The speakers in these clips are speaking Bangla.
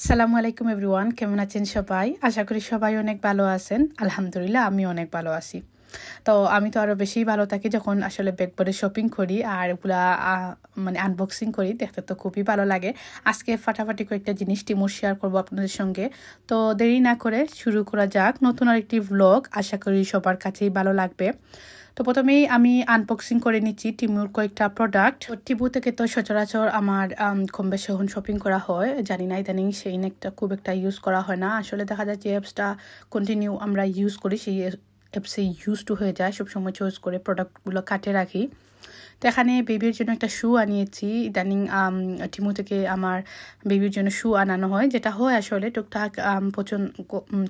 আসসালামু আলাইকুম এভরিওয়ান, কেমন আছেন সবাই? আশা করি সবাই অনেক ভালো আছেন। আলহামদুলিল্লাহ আমি অনেক ভালো আছি। তো আমি তো আরও বেশি ভালো থাকি যখন আসলে ব্যাগবারে শপিং করি আর এগুলা মানে আনবক্সিং করি, দেখতে তো খুবই ভালো লাগে। আজকে ফাটাফাটি কয়েকটা জিনিস টিমোর শেয়ার করবো আপনাদের সঙ্গে। তো দেরি না করে শুরু করা যাক নতুন আরেকটি ভ্লগ। আশা করি সবার কাছেই ভালো লাগবে। তো প্রথমেই আমি আনবক্সিং করে নিচ্ছি টিমুর কয়েকটা প্রোডাক্ট। টিমু থেকে তো সচরাচর আমার কম বেশি এখন শপিং করা হয়, জানি না ইদানিং সেই খুব একটা ইউজ করা হয় না। আসলে দেখা যায় যে অ্যাপসটা কন্টিনিউ আমরা ইউজ করি, সেই অ্যাপসে ইউজ টু হয়ে যায়, সবসময় চয়েস করে প্রোডাক্টগুলো কাটে রাখি। তো এখানে বেবির জন্য একটা শু আনিয়েছি। ইদানিং টিমু থেকে আমার বেবির জন্য শু আনানো হয়, যেটা হয় আসলে টুকটাক পছন্দ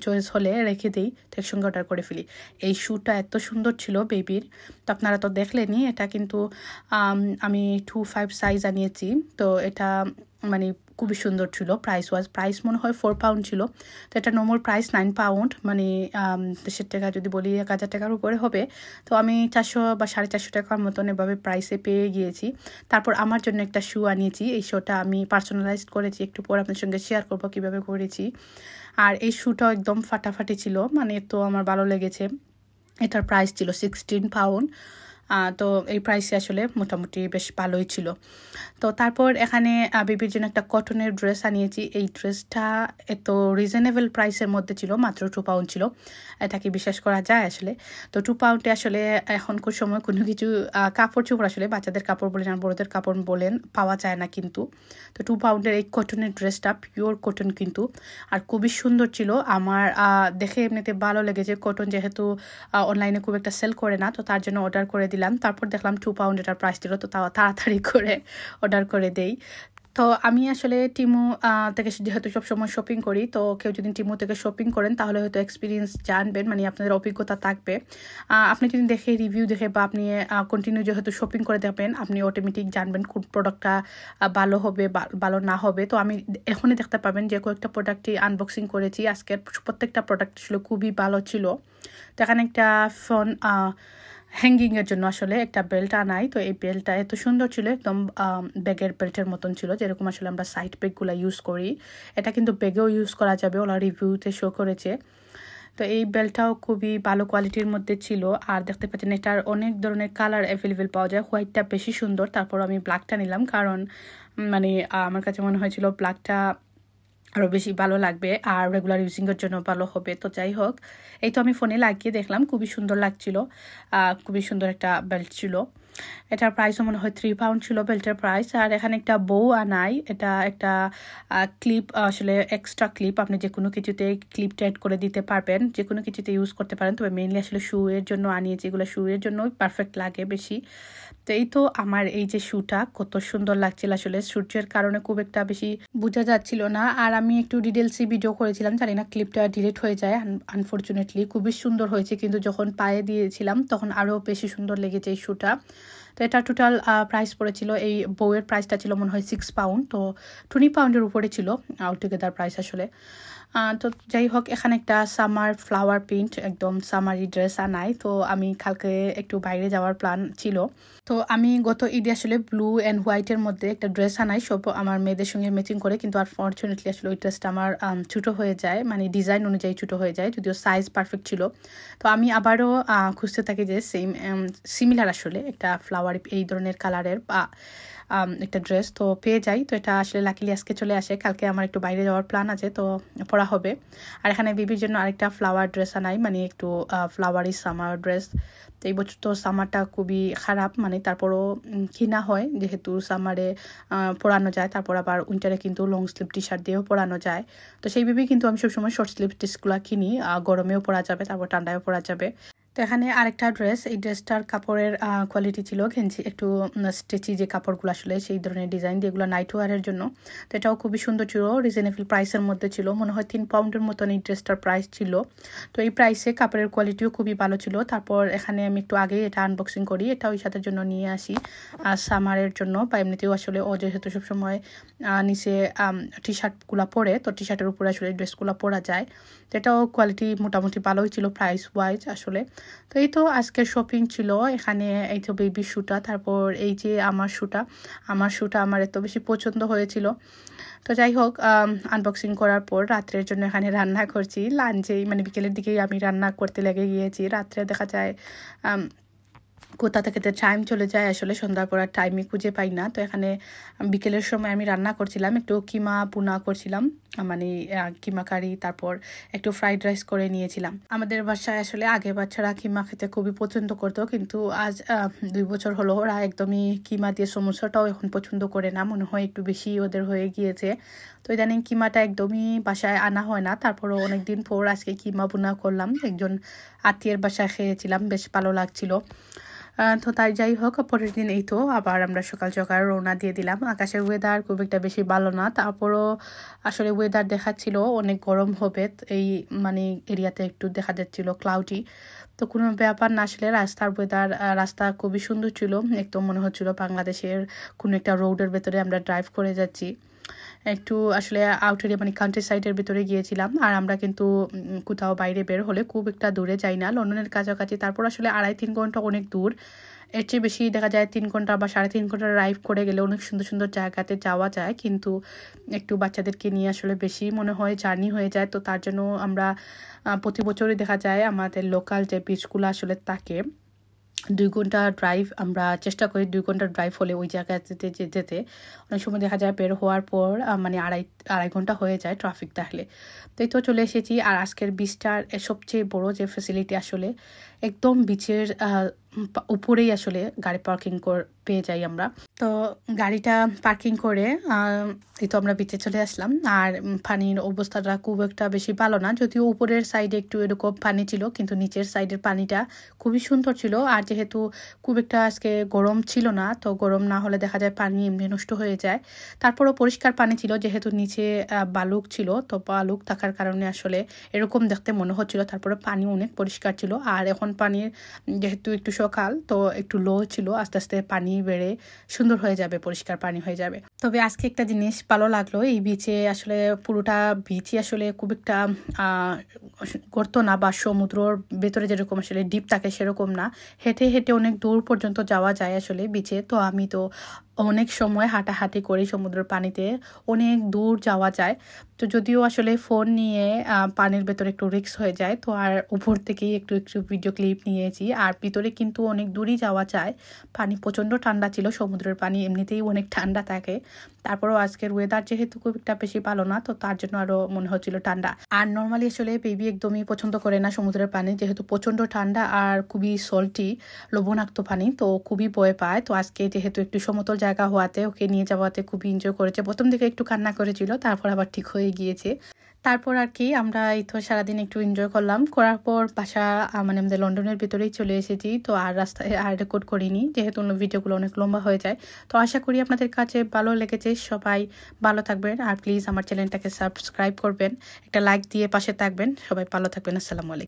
চয়েস হলে রেখে দিই, তো একসঙ্গে অর্ডার করে ফেলি। এই শুটা এত সুন্দর ছিল বেবির, তো আপনারা তো দেখলেনই। এটা কিন্তু আমি 2.5 সাইজ আনিয়েছি। তো এটা মানে খুবই সুন্দর ছিল। প্রাইস মনে হয় 4 পাউন্ড ছিল। তো এটা নর্মাল প্রাইস 9 পাউন্ড, মানে দেশের টাকা যদি বলি 1000 টাকার উপরে হবে। তো আমি 400 বা 450 টাকার মতন এভাবে প্রাইসে পেয়ে গিয়েছি। তারপর আমার জন্য একটা শু আনিয়েছি। এই শুটা আমি পার্সোনালাইজড করেছি, একটু পর আপনার সঙ্গে শেয়ার করবো কীভাবে করেছি। আর এই শুটাও একদম ফাটাফাটি ছিল, মানে তো আমার ভালো লেগেছে। এটার প্রাইস ছিল 16 পাউন্ড। তো এই প্রাইসে আসলে মোটামুটি বেশ ভালোই ছিল। তো তারপর এখানে বেবির জন্য একটা কটনের ড্রেস আনিয়েছি। এই ড্রেসটা এত রিজনেবল প্রাইসের মধ্যে ছিল, মাত্র 2 পাউন্ড ছিল। এটা কি বিশ্বাস করা যায় আসলে? তো 2 পাউন্ডে আসলে এখনকার সময় কোনো কিছু কাপড় চোপড়, আসলে বাচ্চাদের কাপড় বলেন আর বড়দের কাপড় বলেন, পাওয়া যায় না কিন্তু। তো 2 পাউন্ডের এই কটনের ড্রেসটা পিওর কটন কিন্তু, আর খুবই সুন্দর ছিল। আমার দেখে এমনিতে ভালো লেগেছে। কটন যেহেতু অনলাইনে খুব একটা সেল করে না, তো তার জন্য অর্ডার করে দিলাম। তারপর দেখলাম 2 পাউন্ড এটার প্রাইস ছিল, তো তাড়াতাড়ি করে অর্ডার করে দেই। তো আমি আসলে টিমু থেকে যেহেতু সবসময় শপিং করি, তো কেউ যদি টিমু থেকে শপিং করেন তাহলে হয়তো এক্সপিরিয়েন্স জানবেন, মানে আপনাদের অভিজ্ঞতা থাকবে। আপনি যদি রিভিউ দেখে বা আপনি কন্টিনিউ যেহেতু শপিং করে দেখবেন, আপনি অটোমেটিক জানবেন কোন প্রোডাক্টটা ভালো হবে ভালো না হবে। তো আমি এখনই দেখতে পাবেন যে কয়েকটা প্রোডাক্টই আনবক্সিং করেছি। আজকের প্রত্যেকটা প্রোডাক্ট ছিল খুবই ভালো ছিল। তো এখানে একটা ফোন হ্যাঙ্গিংয়ের জন্য আসলে একটা বেল্ট আনাই। তো এই বেল্টটা এত সুন্দর ছিল, একদম ব্যাগের বেল্টের মতন ছিল, যেরকম আসলে আমরা সাইড ব্যাগগুলো ইউজ করি। এটা কিন্তু ব্যাগেও ইউজ করা যাবে, ওরা রিভিউতে শো করেছে। তো এই বেল্টটাও খুবই ভালো কোয়ালিটির মধ্যে ছিল। আর দেখতে পাচ্ছেন এটার অনেক ধরনের কালার অ্যাভেলেবেল পাওয়া যায়। হোয়াইটটা বেশি সুন্দর, তারপর আমি ব্ল্যাকটা নিলাম, কারণ মানে আমার কাছে মনে হয়েছিল ব্ল্যাকটা আরও বেশি ভালো লাগবে আর রেগুলার ইউজিংয়ের জন্য ভালো হবে। তো যাই হোক, এই তো আমি ফোনে লাগিয়ে দেখলাম, খুবই সুন্দর লাগছিল। খুবই সুন্দর একটা বেল্ট ছিল। এটার প্রাইসও মনে হয় 3 পাউন্ড ছিল বেল্টের প্রাইস। আর এখানে একটা বউ আনাই। এটা একটা ক্লিপ, আসলে এক্সট্রা ক্লিপ, আপনি যে কোনো কিছুতে ক্লিপ টাইট করে দিতে পারবেন, যে কোনো কিছুতে ইউজ করতে পারেন। তবে মেইনলি আসলে শুয়ের জন্য আনিয়েছি, এগুলো শুয়ের জন্যই পারফেক্ট লাগে বেশি। তো এই তো আমার এই যে শুটা কত সুন্দর লাগছিল, আসলে সূর্যের কারণে খুব একটা বেশি বোঝা যাচ্ছিল না। আর আমি একটু ডিটেলসি ভিডিও করেছিলাম, জানি না ক্লিপটা ডিলিট হয়ে যায় আনফর্চুনেটলি। খুবই সুন্দর হয়েছে, কিন্তু যখন পায়ে দিয়েছিলাম তখন আরও বেশি সুন্দর লেগেছে এই শুটা। তো এটা টোটাল প্রাইস পড়েছিল, এই বউয়ের প্রাইসটা ছিল মনে হয় 6 পাউন্ড। তো 20 পাউন্ডের উপরে ছিল অলটুগেদার প্রাইস আসলে। তো যাই হোক, এখানে একটা সামার ফ্লাওয়ার প্রিন্ট, একদম সামারি ড্রেস আনাই। তো আমি কালকে একটু বাইরে যাওয়ার প্ল্যান ছিল, তো আমি গত ঈদে আসলে ব্লু অ্যান্ড হোয়াইটের মধ্যে একটা ড্রেস আনাই, সব আমার মেয়েদের সঙ্গে ম্যাচিং করে। কিন্তু আনফর্চুনেটলি আসলে ওই ড্রেসটা আমার ছোটো হয়ে যায়, মানে ডিজাইন অনুযায়ী ছোটো হয়ে যায়, যদিও সাইজ পারফেক্ট ছিল। তো আমি আবারও খুঁজতে থাকি যে সিমিলার আসলে একটা ফ্লাওয়ার এই ধরনের কালারের বা একটা ড্রেস তো পেয়ে যাই। তো এটা আসলে লাকিলি আজকে চলে আসে। কালকে আমার একটু বাইরে যাওয়ার প্ল্যান আছে, তো পরা হবে। আর এখানে বেবির জন্য আরেকটা ফ্লাওয়ার ড্রেস আনাই, মানে একটু ফ্লাওয়ারি সামার ড্রেস। তো এই বছর তো সামারটা খুবই খারাপ, মানে তারপরও কিনা হয় যেহেতু সামারে পরানো যায়, তারপর আবার উইন্টারে কিন্তু লং স্লিভ টি শার্ট দিয়েও পরানো যায়। তো সেই ভেবেই কিন্তু আমি সবসময় শর্ট স্লিভ টিসগুলো কিনি, গরমেও পরা যাবে, তারপর ঠান্ডায়ও পরা যাবে। তো এখানে আরেকটা ড্রেস, এই ড্রেসটার কাপড়ের কোয়ালিটি ছিল ঘেঞ্জি, একটু স্টেচি যে কাপড়গুলো আসলে সেই ধরনের ডিজাইন দিয়ে, এগুলো নাইট ওয়ারের জন্য। তো এটাও খুবই সুন্দর ছিল, রিজনেবল প্রাইসের মধ্যে ছিল, মনে হয় 3 পাউন্ডের মতন এই ড্রেসটার প্রাইস ছিল। তো এই প্রাইসে কাপড়ের কোয়ালিটিও খুবই ভালো ছিল। তারপর এখানে আমি একটু আগেই এটা আনবক্সিং করি, এটা ওই সাথের জন্য নিয়ে আসি সামারের জন্য, বা এমনিতেও আসলে ও যেহেতু সবসময় নিচে টি শার্টগুলো পরে, তো টি শার্টের উপরে আসলে ড্রেসগুলো পরা যায়। তো এটাও কোয়ালিটি মোটামুটি ভালোই ছিল প্রাইস ওয়াইজ আসলে। তো এই তো আজকের শপিং ছিল। এখানে এই তো বেবি শ্যুটা, তারপর এই যে আমার শ্যুটা আমার এত বেশি পছন্দ হয়েছিল। তো যাই হোক, আনবক্সিং করার পর রাত্রের জন্য এখানে রান্না করছি। লাঞ্চেই মানে বিকেলের দিকেই আমি রান্না করতে লেগে গিয়েছি। রাত্রে দেখা যায় কোথা থেকে টাইম চলে যায়, আসলে সন্ধ্যার পর আর টাইমই খুঁজে পাই না। তো এখানে বিকেলের সময় আমি রান্না করছিলাম, একটু কিমা বুনা করছিলাম, মানে কিমা কারি, তারপর একটু ফ্রাইড রাইস করে নিয়েছিলাম। আমাদের বাসায় আসলে আগে বাচ্চারা কিমা খেতে খুবই পছন্দ করতো, কিন্তু আজ 2 বছর হলো ওরা একদমই কিমা দিয়ে সমোসাটাও এখন পছন্দ করে না, মনে হয় একটু বেশি ওদের হয়ে গিয়েছে। তো ইদানিং কিমাটা একদমই বাসায় আনা হয় না। তারপরও অনেকদিন পর আজকে কিমা বুনা করলাম, একজন আত্মীয়ের বাসায় খেয়েছিলাম, বেশ ভালো লাগছিল। তো তাই যাই হোক, পরের দিন এই তো আবার আমরা সকাল সকাল রওনা দিয়ে দিলাম। আকাশের ওয়েদার খুব একটা বেশি ভালো না, তারপরও আসলে ওয়েদার দেখাচ্ছিল অনেক গরম হবে, এই মানে এরিয়াতে একটু দেখা যাচ্ছিল ক্লাউডি। তো কোনো ব্যাপার না, আসলে রাস্তার ওয়েদার, রাস্তা খুবই সুন্দর ছিল, একদম মনে হচ্ছিল বাংলাদেশের কোনো একটা রোডের ভেতরে আমরা ড্রাইভ করে যাচ্ছি। একটু আসলে আউট এরিয়া মানে কান্ট্রি সাইডের ভিতরে গিয়েছিলাম। আর আমরা কিন্তু কোথাও বাইরে বের হলে খুব একটা দূরে যাই না, লন্ডনের কাছাকাছি। তারপর আসলে 2.5-3 ঘন্টা অনেক দূর, এর চেয়ে বেশি দেখা যায় 3 ঘন্টা বা 3.5 ঘন্টা ড্রাইভ করে গেলে অনেক সুন্দর সুন্দর জায়গাতে যাওয়া যায়, কিন্তু একটু বাচ্চাদেরকে নিয়ে আসলে বেশি মনে হয় জার্নি হয়ে যায়। তো তার জন্য আমরা প্রতি বছরই দেখা যায় আমাদের লোকাল যে বিচগুলো আসলে থাকে 2 ঘন্টা ড্রাইভ, আমরা চেষ্টা করি 2 ঘন্টা ড্রাইভ হলে ওই জায়গাতে যেতে। অনেক সময় দেখা যায় বের হওয়ার পর মানে আড়াই ঘন্টা হয়ে যায় ট্রাফিক থাকলে। তো এই তো চলে এসেছি। আর আজকের বিচটার সবচেয়ে বড় যে ফ্যাসিলিটি, আসলে একদম বিচের উপরেই আসলে গাড়ি পার্কিং পেয়ে যাই আমরা। তো গাড়িটা পার্কিং করে এই তো আমরা বিচে চলে আসলাম। আর পানির অবস্থাটা খুব একটা বেশি ভালো না, যদিও উপরের সাইডে একটু এরকম পানি ছিল, কিন্তু নিচের সাইডের পানিটা খুবই সুন্দর ছিল। আর যেহেতু খুব একটা আজকে গরম ছিল না, তো গরম না হলে দেখা যায় পানি এমনি নষ্ট হয়ে যায়। তারপরও পরিষ্কার পানি ছিল, যেহেতু নিচে বালুক ছিল, তো বালুক থাকার কারণে আসলে এরকম দেখতে মনে হচ্ছিল। তারপরে পানি অনেক পরিষ্কার ছিল। আর এখন পানির যেহেতু একটু সকাল, তো একটু লো ছিল, আস্তে আস্তে পানি বেড়ে সুন্দর হয়ে যাবে, পরিষ্কার পানি হয়ে যাবে। তবে আজকে একটা জিনিস ভালো লাগলো, এই বিচে আসলে পুরোটা বিচই আসলে খুব একটা গর্ত না, বা সমুদ্রর ভেতরে যেরকম আসলে ডিপ থাকে সেরকম না, হেঁটে হেঁটে অনেক দূর পর্যন্ত যাওয়া যায় আসলে বিচে। তো আমি তো অনেক সময় হাঁটাহাঁটি করি সমুদ্রের পানিতে, অনেক দূর যাওয়া যায়। তো যদিও আসলে ফোন নিয়ে পানির ভেতরে একটু রিস্ক হয়ে যায়, তো আর উপর থেকেই একটু একটু ভিডিও ক্লিপ নিয়েছি। আর ভিতরে কিন্তু অনেক দূরই যাওয়া যায়, পানি প্রচণ্ড ঠান্ডা ছিল, সমুদ্রের পানি এমনিতেই অনেক ঠান্ডা থাকে। তারপরেও আজকের ওয়েদার যেহেতু খুব একটা বেশি ভালো না, তো তার জন্য আরও মনে হচ্ছিল ঠান্ডা। আর নর্মালি আসলে বেবি একদমই পছন্দ করে না সমুদ্রের পানি, যেহেতু প্রচণ্ড ঠান্ডা আর খুবই সল্টি লবণাক্ত পানি, তো খুবই ভয় পায়। তো আজকে যেহেতু একটু সমতল জায়গা হওয়াতে ওকে নিয়ে যাওয়াতে খুবই এনজয় করেছে। প্রথম দিকে একটু কান্না করেছিল, তারপর আবার ঠিক হয়ে গিয়েছে। তারপর আর কি আমরা এই তো সারাদিন একটু এনজয় করলাম, করার পর বাসা মানে আমাদের লন্ডনের ভিতরেই চলে এসেছি। তো আর রাস্তায় আর রেকর্ড করিনি, যেহেতু ভিডিওগুলো অনেক লম্বা হয়ে যায়। তো আশা করি আপনাদের কাছে ভালো লেগেছে। সবাই ভালো থাকবেন, আর প্লিজ আমার চ্যানেলটাকে সাবস্ক্রাইব করবেন, একটা লাইক দিয়ে পাশে থাকবেন। সবাই ভালো থাকবেন। আসসালামু আলাইকুম।